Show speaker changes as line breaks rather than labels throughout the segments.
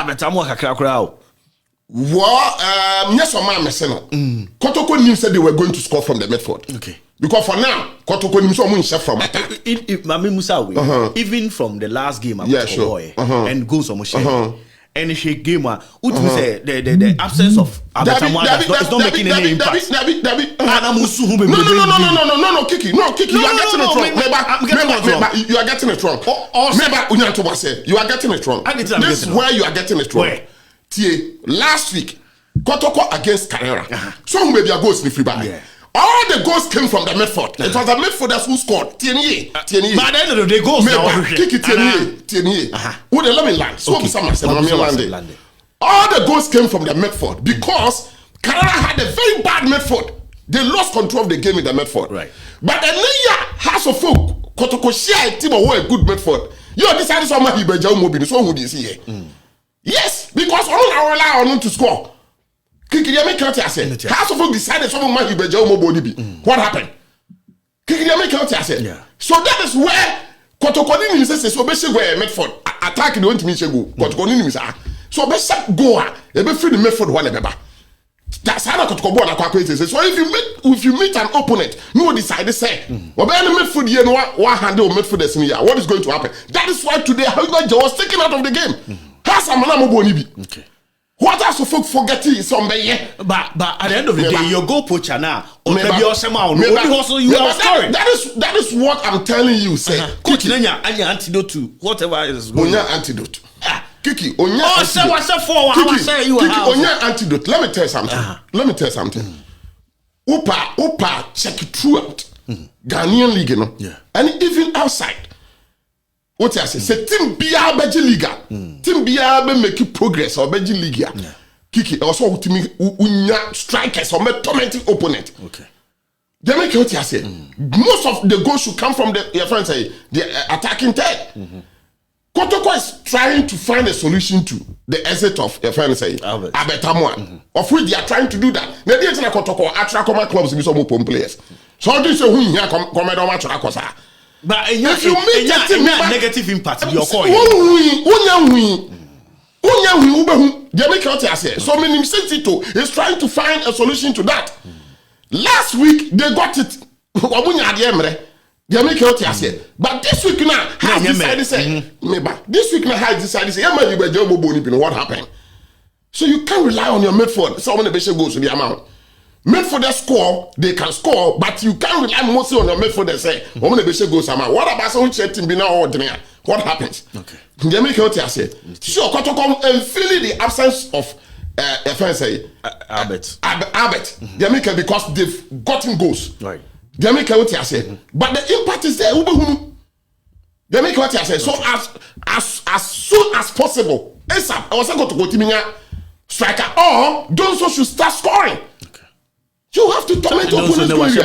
Abetamwa kakra kra.
Yes or man meseno. Kotoko knew said they were going to score from the midfield.
Okay.
Because for now, Kotoko knew someone chef from attack.
Mami Musa, even from the last game, and goals on and she game the absence of Abetamwa is not making any impact.
No, Kiki, you are getting it wrong. You are getting it wrong. You are getting it wrong. This is where you are getting it wrong. Last week, Kotoko against Carrera. Some maybe a goals in the free bag. All the goals came from the midfield. It was the midfielders who scored. Tierney.
But at the end of the goals now.
Tierney. Who the let me land? So all the goals came from the midfield because Carrera had a very bad midfield. They lost control of the game in the midfield.
Right.
But the Neya has a folk. Kotoko-Clear team who a good midfield. You decided someone he beja mobile. So who is here? Yes, because all our rely on to score. Kiki Yamikati said, House of Folk decided someone might be Beja mobile. What happened? Kiki Yamikati said, so that is where Kotoko says, so basically where Medford attack the one to me go. Kotoko so best go a be free the Medford one ever. That's how Kotoko na kwa kwete. So if you meet an opponent, you will decide to say, well, be any midfield here no one handle midfielders in here. What is going to happen? That is why today Hauga was taken out of the game. Okay. What else folk forgetting is some But
at the end of the day, your goal poacher now, or maybe you are scoring.
That is what I'm telling you. Say,
Coach, Nanya, and your antidote to whatever is going on.
Antidote. Kiki, on your antidote. Let me tell you something. Upa, check it throughout Ghanaian league, you know, and even outside. What I say team bia beji liga team bia be make progress or beji liga Kiki also ultimate unya strikers or tormenting opponent.
Okay,
they make what I say most of the goals should come from your friends say the attacking third. Kotoko is trying to find a solution to the exit of your friends say Abetamwa of which they are trying to do that. They didn't like Kotoko attract clubs with some open players, so this is who here come on match akosa.
But if you make a negative impact, you're calling.
So many Tito is trying to find a solution to that. Last week they got it. But this week now has decided say, what happened? So you can't rely on your midfield. So many basic goes to the amount. Midfielder score, they can score, but you can't rely mostly on your midfielder. Say, what about some team be now ordinary? What happens?
Okay.
They make what I say. Sure, Kotoko and feeling the absence of
Albert.
They make it because they've gotten goals.
Right.
They make what I say. But the impact is there. They make what I say. So as soon as possible, ASAP, I was going to go to striker or those who should start scoring. You have to torment the opponent's goal area.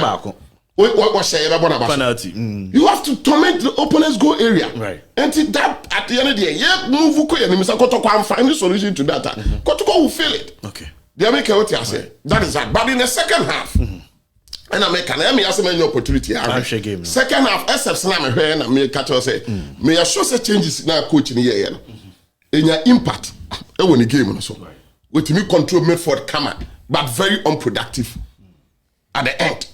Penalty.
You have to torment the opponent's goal area.
Right.
And that at the end of the day, move Kotoko and find a solution to that. Kotoko will feel it.
Okay.
They make what I say. That is that. But in the second half, and I make an opportunity. Second half, SF Slam and I may catch us say, may I show some changes now, coach in the year. In your impact, when the game so. With me control midfield camera, but very unproductive. At the end,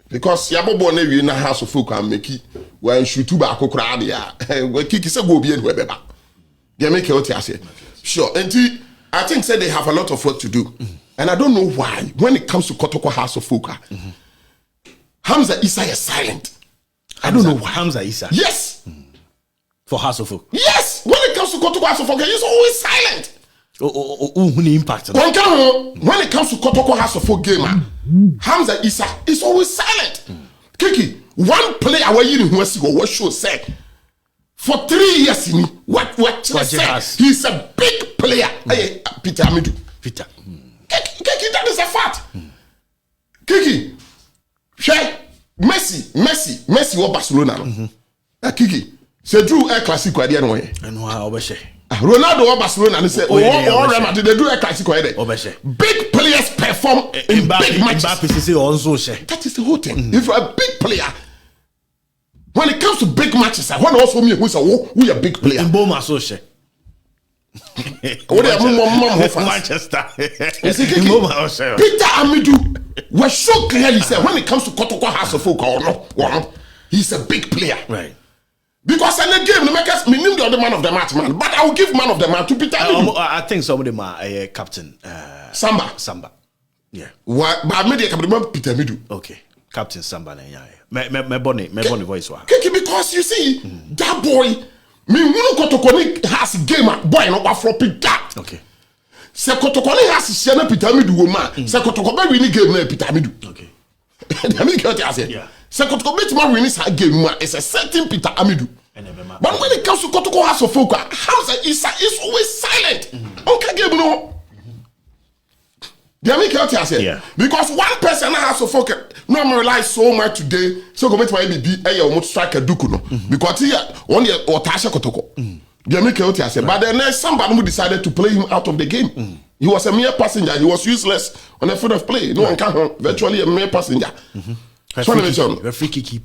because Yabobo never in the house of folk and make it when shoot two back crowd. When Kiki said go be in Webber, they make what I say. Sure, and I think said they have a lot of work to do, and I don't know why. When it comes to Kotoko House of Folk, Hamza Issa is silent. I don't know why.
Hamza Issa.
Yes.
For House of Folk.
Yes. When it comes to Kotoko House of Folk, he's always silent.
Impact.
When it comes to Kotoko House of Folk game, Hamza Issa is always silent. Kiki, one player where you know what show said for 3 years in what said he's a big player. Peter Amidu.
Peter.
Kiki, that is a fact. Kiki, Messi or Barcelona. Kiki, c'est Drew a classic idea no way.
And how
Ronaldo or Barcelona and say, Real Madrid, they do a classic idea. Big players perform in big matches. That is the whole thing. If you're a big player, when it comes to big matches, I want to also me who's a big player.
In Boma Soche. Manchester.
Peter Amidu was so clearly said when it comes to Kotoko House of Folk or no, he's a big player.
Right.
Because in the game, the makers meaning the other man of the match, man. But I will give man of the match to Peter Amidu.
I think some of them are captain. Samba. Yeah.
What? But I made a captain Peter Amidu.
Okay. Captain Samba. Yeah. My bonny voice.
Because you see, that boy, me Kotoko has game boy no for Peter.
Okay.
Se Kotoko has Siena Peter Amidu woman. Se Kotoko be win game na Peter Amidu.
Okay.
I mean, yeah. Se Kotoko bet man win this game is a certain Peter Amidu. But when it comes to Kotoko House of Folk, Hamza is always silent. Okay, game no. Yeah. Because one person has to focus. No one relies so much today. So go make my baby almost strike a duku no. Because he only or Tasha Kotoko. But then there's somebody who decided to play him out of the game. He was a mere passenger. He was useless on the field of play. No one can virtually a mere passenger.
Free Kiki.
Kiki.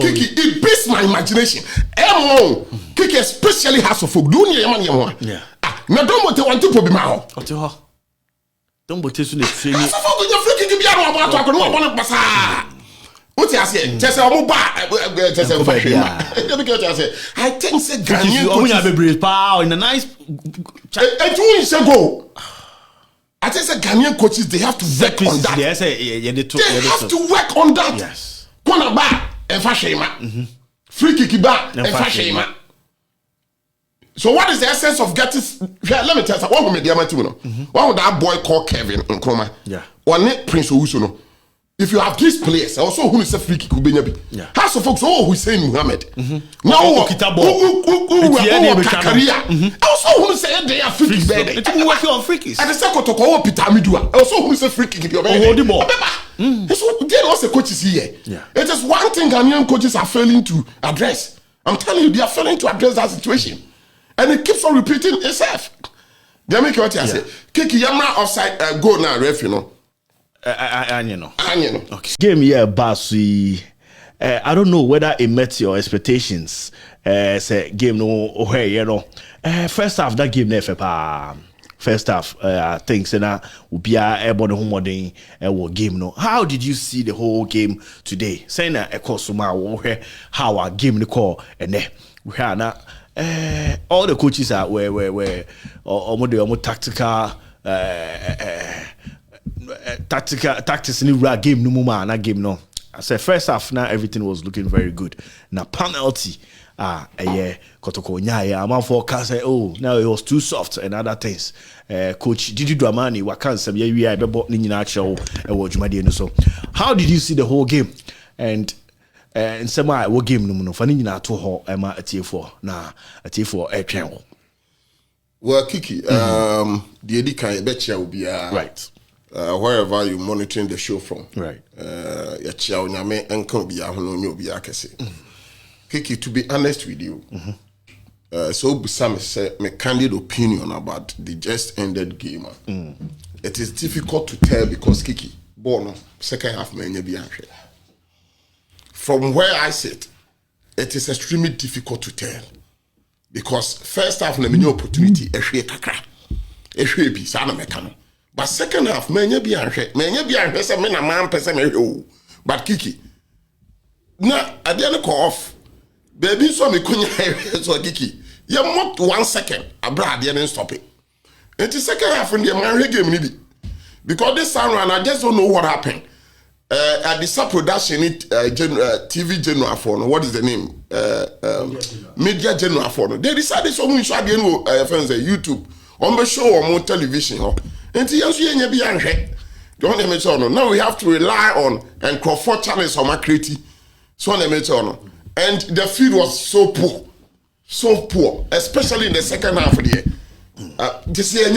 Kiki, it beats my imagination. Kiki especially has to folk.
Yeah.
Na don't want to be mao.
Oteho. Don't bote so na training.
Asa for go your free kick bia no about to no want pasa. What you say? Tese omo ba tese for hwe. I think say Ghanaian
coaches be power in a nice
go. I think say Ghanaian coaches they have to work on that. They have to work on that.
Yes.
Kona ba e fa hwe. Free kick ba e fa hwe. So what is the essence of getting? Let me tell you. What would What would that boy called Kevin Nkrumah?
Yeah.
Or Prince Owusu? If you have these players, also who is a free kick,
yeah.
House of folks, Hussein Muhammad. Now Kakaria. Also who say they are free kick.
It's working on free kicks.
And the second to call Peter Amidu. Also who is a free kick.
Hold the ball.
So there was a coaches here.
Yeah.
It is one thing Ghanaian coaches are failing to address. I'm telling you, they are failing to address that situation. And it keeps on repeating itself. They make what I say. Kiki Yamra offside goal now, ref, you know.
Okay. Game here, Basi. I don't know whether it met your expectations. Say game no where you know. First half that game never first half I think say na will be able to home game no. How did you see the whole game today? Saying a cosuma how our game the call and we had na all the coaches are were almost tactical tactics in the game no more na game no. I said first half now everything was looking very good. Now penalty Kotoko-Clear a man forecast say oh now it was too soft and other things. Coach Didi Dramani wakanse be we be bought ni nyina akyerɛ wo dwumade no. So how did you see the whole game? And in some way what game no no fa ni nyina to ho ma atiefo na atiefo etwen wo.
Well, Kiki, the Edika Betcha will be
right.
Wherever you monitoring the show from.
Right.
Yachia Nyame enko be ahono be akese. Kiki, to be honest with you, so some say my candid opinion about the just ended game. It is difficult to tell because Kiki, Bono, second half may be angry. From where I sit, it is extremely difficult to tell. Because first half na many opportunity ehwe kakra ehwe bi sa na meka. But second half menya bi anhwe say me na man pese me hwe. But Kiki na ade na call off baby so me kunya so Kiki you want 1 second abra ade na stop it. And the second half in the man game ni bi because this time round I just don't know what happened. At the sub production TV general for no, what is the name? Media general for no. They decided so much at the end friends YouTube on the show or more television. And now we have to rely on and Crawford channels on my creative. So and the field was so poor, especially in the second half of the year. This year,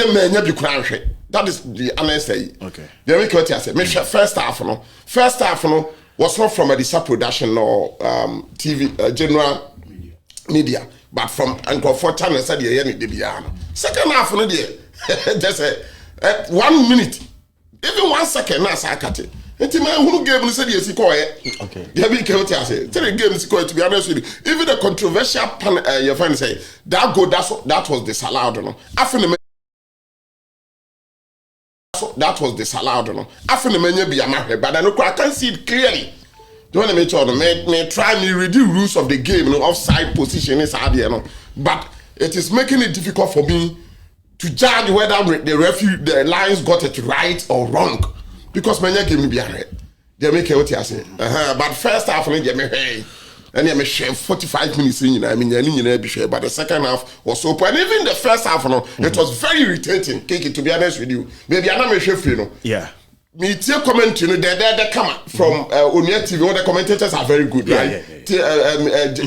that is the honest say.
Okay.
The make what I say. First half was not from a Disa production or TV general media, but from Crawford channel said the second half no there. Just 1 minute, even 1 second. Now I cut it. Enti man who game said yes he call it.
Okay.
Yeah, be careful to say. Tell the game is called, to be honest with you. Even the controversial your friend say that goal that was disallowed, no. That was disallowed, no. After the menu be a matter, but I can't see it clearly. Don't let me tell you, may try me read the rules of the game, no offside position is hard, you know. But it is making it difficult for me to judge whether the lines got it right or wrong. Because many game be a red. They make what you say. But first half, they me hey. And they me share 45 minutes in. I mean, but the second half was open. And even the first half, no, it was very irritating. Kiki, to be honest with you, maybe I'm not sure, you know.
Yeah.
Me tell comment, you know, they come from Unia TV. All the commentators are very good, right?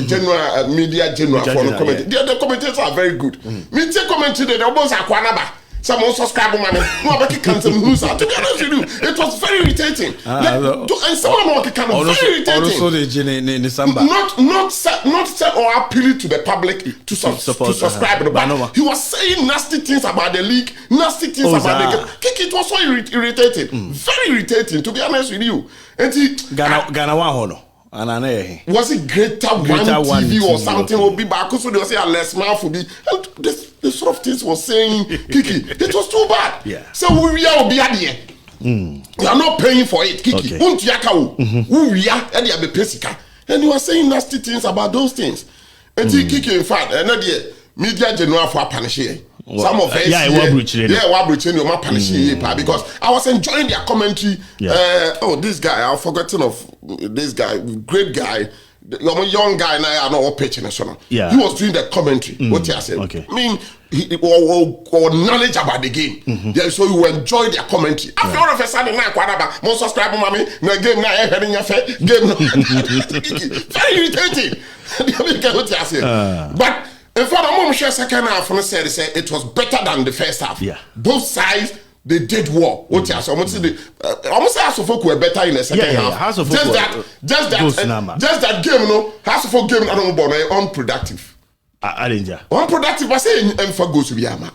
General media, general for the comment. The commentators are very good. Me tell comment today, they almost are Kwanaba. Some subscribe money. No, but can't to be honest with you, it was very irritating. And someone can very irritating.
Also, the Samba.
Not said or appealing to the public to subscribe. But he was saying nasty things about the league, nasty things about the game. It was so irritating, very irritating. To be honest with you, and
Ghana Wahono.
Was it Greater One TV or something? Will be back. So they will say a less mouth will be. And the sort of things was saying, Kiki, it was too bad.
Yeah.
So we are be here. We are not paying for it, Kiki. We are and you are saying nasty things about those things. And Kiki, in fact, another media general for punishing. Some of us, we're punishing because I was enjoying their commentary. This guy, I've forgotten of this guy, great guy, young guy, now I know pitching and so on.
Yeah,
he was doing the commentary. What I said,
okay.
I mean, or knowledge about the game. Yeah, so you enjoy their commentary. After all of a sudden, now Kwanaba, most subscribe mommy, no game now, heading your face, game. Very irritating. What I said, but. In fact, I'm sure second half said it was better than the first half.
Yeah.
Both sides they did well. What you say? Almost House of Folk were better in the second half.
House of Folk
just that game, no. House of Folk game, I don't know, unproductive. Unproductive. I say, Emfa goes to be a man.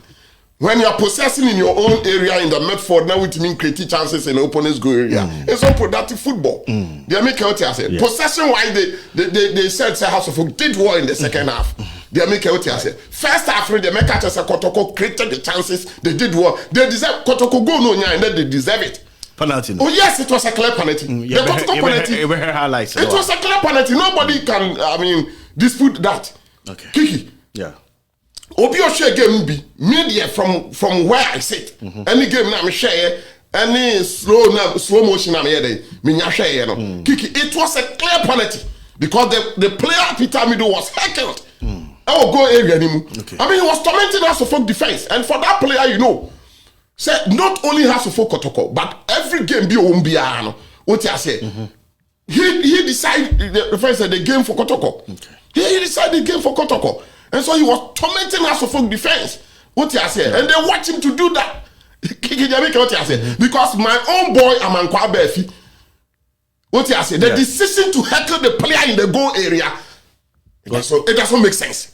When you are possessing in your own area in the Midfield, now it means creating chances in the opponent's goal area. It's unproductive football. They make what I say. Possession wise, they said House of Folk did well in the second half. They make what I say. First half, they make out as a Kotoko created the chances. They did well. They deserve Kotoko go no and then they deserve it.
Penalty.
Oh yes, it was a clear penalty. The Kotoko penalty. It was a clear penalty. Nobody can, dispute that.
Okay.
Kiki.
Yeah.
Obioshe game be media from where I sit. Any game na me share, any slow motion na me here me nya share no. Kiki, it was a clear penalty because the player Peter Amidu was heckled. I will go area anymore.
Okay.
I mean, he was tormenting us for defense, and for that player, you know, said not only has to for Kotoko, but every game be no. What I say, he decided the game for Kotoko.
Okay.
He decided the game for Kotoko. And so he was tormenting us for defense. What I say, and they watch him to do that. Because my own boy Amankwah Befi, what I say, the decision to heckle the player in the goal area, it doesn't make sense.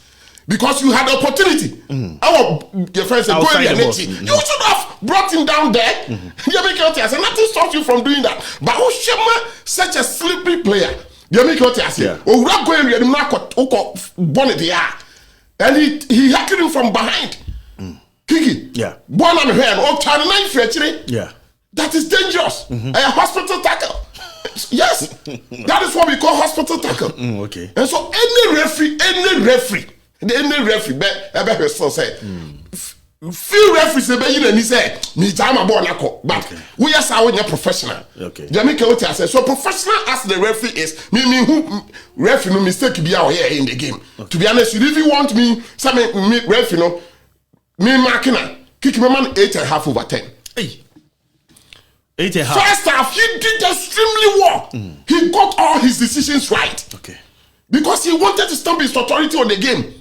Because you had the opportunity. Your friend said, go in the net. You should have brought him down there. I said, nothing stops you from doing that. But Oshema, such a slippery player. You make what I say. Oh, we're going to and he hacked him from behind. Kiki.
Yeah.
Born on hand. Oh, China
yeah.
That is dangerous. A hospital tackle. Yes. That is what we call hospital tackle.
Okay.
And so any referee, ever so say, few referees say, he say, me jama born ako. But we are so professional. Okay. Jamaica what I say. So professional as the referee is, me who referee no mistake be out here in the game. Okay. To be honest, if you want me, some me referee no, me marking kick me man 8.5 over 10.
Hey. 8.5.
First half, he did extremely well. He got all his decisions right.
Okay.
Because he wanted to stamp his authority on the game.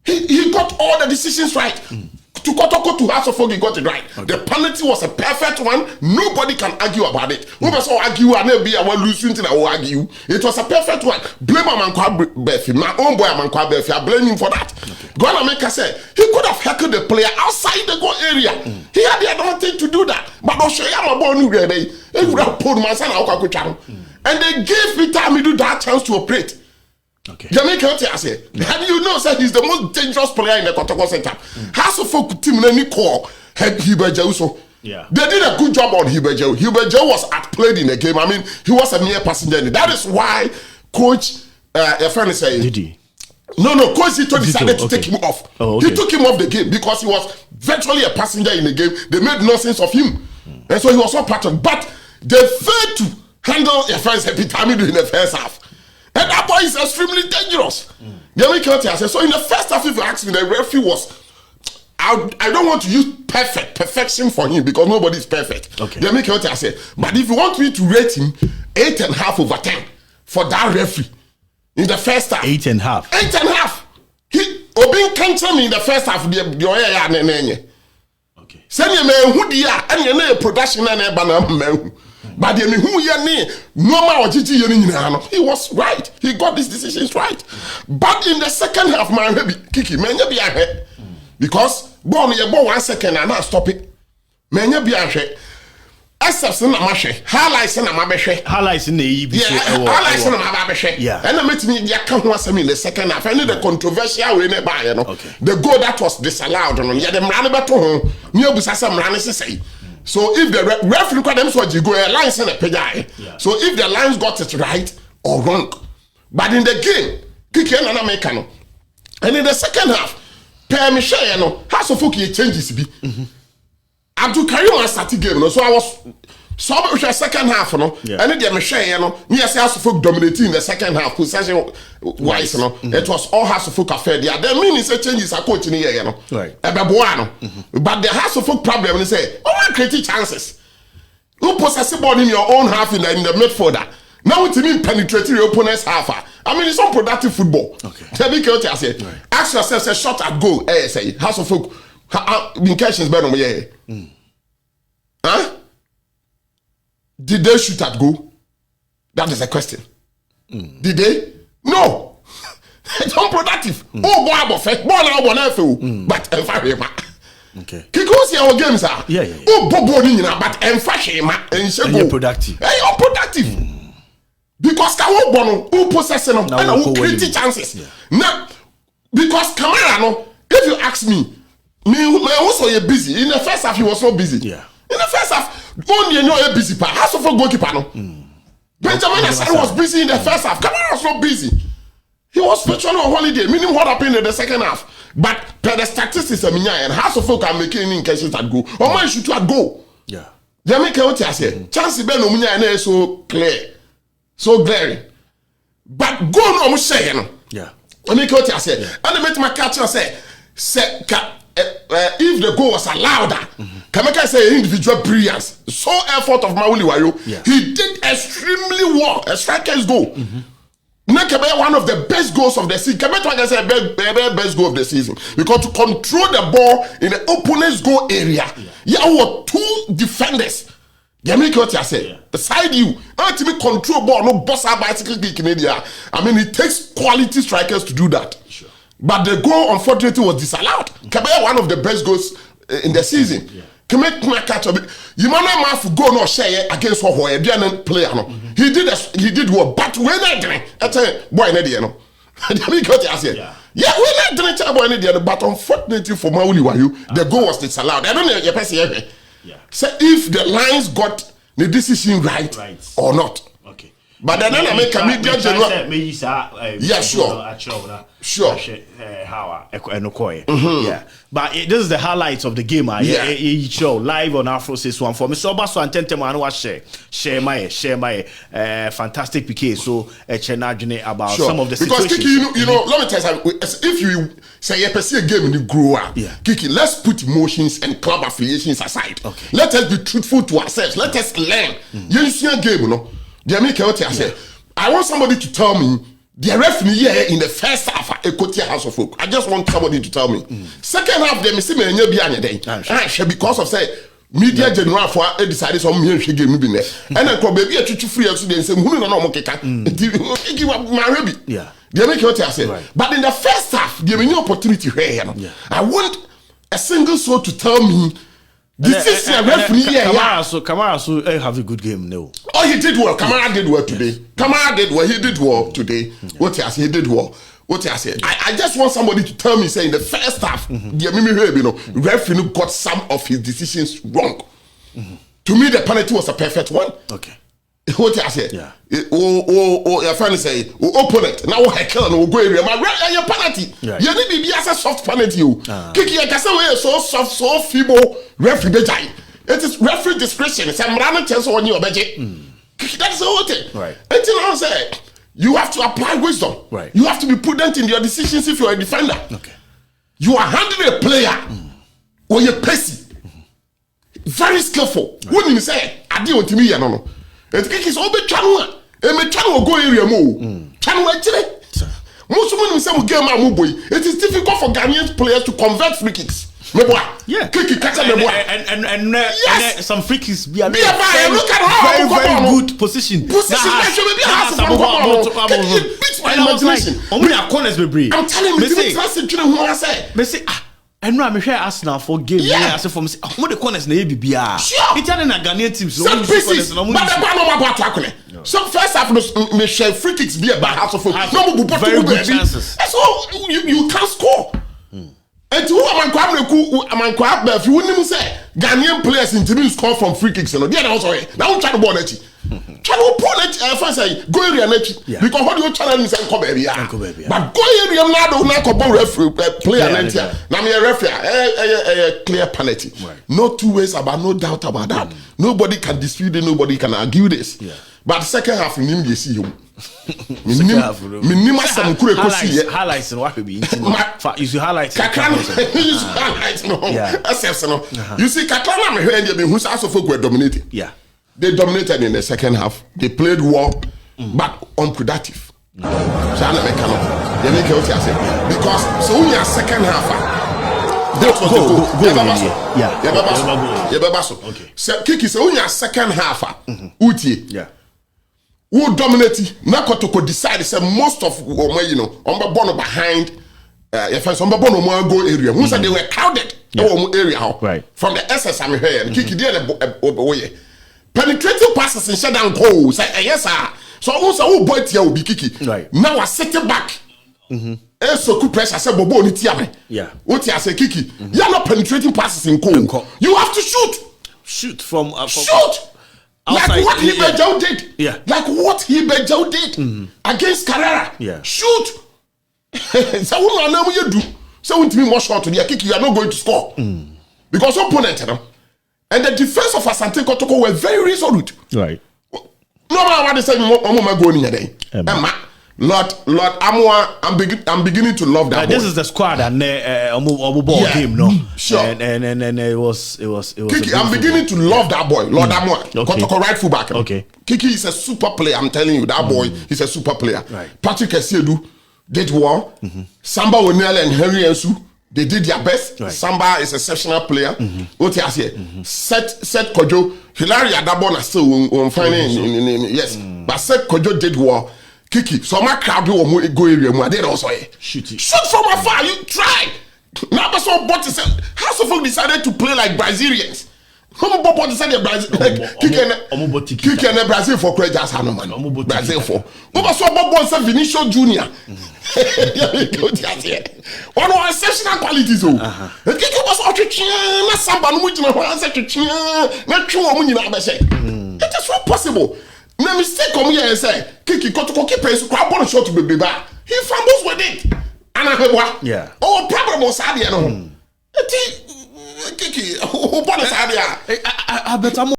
He got all the decisions right. to Kotoko to House of Folk, he got it right. The penalty was a perfect one. Nobody can argue about it. Who must argue and be a one losing thing I will argue. It was a perfect one. Blame Amankwah Befi, my own boy Amankwah Befi. I blame him for that. GHANASPORTS said he could have heckled the player outside the goal area. He had the advantage to do that. But Oshayama Bonu Rebe, he would have pulled my son out. And they gave Peter Amidu that chance to operate.
Okay.
Jamaica say, and you know, he's the most dangerous player in the Kotoko setup. House of Folk team any call had Hiberja so.
Yeah.
They did a good job on Hiberja. Hiberja was outplayed in the game. I mean, he was a mere passenger. That is why coach a friend is saying
did he?
No, coach Zito decided to take him off.
Oh, okay.
He took him off the game because he was virtually a passenger in the game. They made nonsense of him. And so he was not part of it. But they failed to handle a friend Peter Amidu in the first half. And that boy is extremely dangerous. So in the first half, if you ask me, the referee was, I don't want to use perfection for him because nobody is perfect.
Okay.
But if you want me to rate him 8.5 over 10 for that referee in the first half.
8.5.
8.5. He Obin cancel me in the first half. Okay. Send your man who dia and your production and a banana. But he was right. He got these decisions right. But in the second half, man, Kiki, man, you be ahead. Because ball 1 second and now stop it. Man, you be ahead. Highlights in the
Highlights in the
highlights in the
yeah.
And I met me in the second half. I need the controversial way the goal that was disallowed. So if the referee look at them, so you go a lines in a Pkay. So if the lines got it right or wrong, but in the game, Kiki and Americano, and in the second half, Per Michel, House of Folk changes be. Abdul Karim started game, so I was so much the second half, and then the Michel, yes, House of Folk dominating the second half, possession wise, it was all House of Folk affair. The meaning is changes are coaching here, right? But the House of Folk problem is say, create chances. Who possess the ball in your own half in the midfield? Now it means penetrating your opponent's half. I mean, it's unproductive football. Okay. Ask yourself, a shot at goal. Say, House of Folk, indications better than me. Huh? Did they shoot at goal? That is a question. Did they? No. It's unproductive. Oh, boy, but
okay.
Because our games are oh bobo but
productive.
Unproductive. Because Kawo Bono who possess and who create chances. Now because Kamara no, if you ask me also you're busy. In the first half he was so busy. Yeah. In the first half, only you busy pa. House of goalkeeper no. Benjamin Asare was busy in the first half. Kamara was not busy. He was virtually on holiday, meaning what happened in the second half. But per the statistics, and House of Folk are making indications at goal. Or man shoot at goal. Yeah. Jamaica, what you say? Chance Ben Omunya is so clear, so glaring. But go no say, yeah. Jamaica, what you say? And the met my catcher say, if the goal was allowed, Kameka say individual brilliance, so effort of Mauli Wayo, he did extremely well. A striker's goal. One of the best goals of the season. Kabetwa say best goal of the season because to control the ball in the opponent's goal area, were 2 defenders. Jamaica, what I say? Beside you, ultimately control ball, no boss bicycle kick in India. I mean, it takes quality strikers to do that. Sure. But the goal, unfortunately, was disallowed. Kabetwa, one of the best goals in the season. You might not have go no share against what player no. He did what, but when I drink, I tell you, boy, no. Yeah, when I drink, boy, but unfortunately for Mauli Wayu, the goal was disallowed. I don't know your person. So if the lines got the decision right or not. Okay. But then I make a media general. Yeah, sure.
How yeah. But this is the highlights of the game. Yeah. Show live on Afro 61 for me. So baso antente man wa share my fantastic Pkay. So about some of the
because
situations.
Kiki, you know, let me tell you, if you say you see a game and you grow up, Kiki, let's put emotions and club affiliations aside. Okay. Let us be truthful to ourselves. Let us learn. You see a game, you know. I want somebody to tell me The referee here in the first half, a Kotia House of Folk. I just want somebody to tell me. Second half, they see me and you be on your day. Because of say media general for decided some me she gave me be there. And I could be a chuchu free and say, who no more keka. Give up my baby.
Yeah.
They make what I say. But in the first half, give me no opportunity here. I want a single soul to tell me. This is a referee here.
Kamara so have a good game now.
Oh, he did well. Kamara did well today. Kamara did well. He did well today. What I say, he did well. What I say, I just want somebody to tell me, say in the first half, referee got some of his decisions wrong. To me, the penalty was a perfect one.
Okay.
What I say,
yeah.
Your friend say, opponent now heckle and go area. My your penalty. You need to be as a soft penalty. Kiki, I can say so soft, so feeble. Referee Bejai. It is referee discretion. It's a random chance on your budget. That's the whole thing.
Right.
Until I say, you have to apply wisdom.
Right.
You have to be prudent in your decisions if you're a defender.
Okay.
You are handling a player or you're pacey. Very skillful. Right. When you say, I deal with me, no. It's all the channel. And channel go area more. Channel actually. Most of them say we get my boy. It is difficult for Ghanaian players to convert free kicks.
Yeah.
Kiki catch the boy.
And
yes.
some free kicks be a
look at how
very good position. I'm
telling you,
and I'm sure Arsenal for game. Yeah, I said for me, what the corners na BBR.
Sure.
It's an Ghanaian teams.
Some pieces, but the so first half, me share free kicks be about House of Folk.
Very good chances.
So you can't score. And to Amankwah, if you wouldn't say Ghanaian players in team score from free kicks, you know, they are also now I'm trying to ball it. Try to pull it first say go area net because what you channel is and come baby. But go area now don't go ball referee player net. Now me a referee a clear penalty. No two ways about, no doubt about that. Nobody can dispute it, nobody can argue this. But the second half you need to see you.
Highlights and what be you should highlight
You see Kaklana me hear them who's also folk were dominating.
Yeah.
They dominated in the second half. They played well, but unproductive. So they make it because so in your second half, that was the goal. Okay. So Kiki, so in your second half, Uti,
yeah,
who dominated? Now Kotoko decided say most of you know on born behind. If I some born on go area, who said they were crowded area
right
from the SS I'm here. Kiki did penetrating passes and shut down goals. Yes, sir. So also boy here will be Kiki.
Right.
Now I set it back. So good pressure. I said Bobo ni tiame.
Yeah.
What I say Kiki? You are not penetrating passes in goal. You have to shoot.
Shoot from
shoot.
Outside.
Like what Hibejao did.
Yeah.
Like what Hibejao did against Carrera.
Yeah.
Shoot. So what now you do? So when me more shot to the Kiki, you are not going to score because opponent, you know. And the defense of Asante Kotoko were very resolute.
Right.
No matter what they say, I'm going in there. Lord Amwa, I'm beginning to love that.
This is the squad and ball game, no?
Sure.
And it was.
Kiki, I'm beginning to love that boy, Lord Amwa. Kotoko right fullback.
Okay.
Kiki is a super player. I'm telling you, that boy is a super player.
Right.
Patrick Esiedu did well. Samba Onel and Henry Ensu. They did their best.
Right.
Samba is an exceptional player. What you say? Set Kojo. Hilary Adabona still on finding. Yes. But Set Kojo did well. Kiki. So my crowd will go area. I did also. Shoot from afar. You try. Now that's what Bot said. House of Folk decided to play like Brazilians. Bot decided Brazil. Kiki and Brazil for credit as Hanuman. Brazil for. What so Bot said Vinicius Junior. One of exceptional qualities. Kiki was not somebody which not true. It is not possible. No mistake come here and say Kiki Kotoko-Clear grab one shot to be back. He fumbles with it. And I have
yeah.
Oh, problem was Sadia no. Kiki, who bought Sadia?
I bet I'm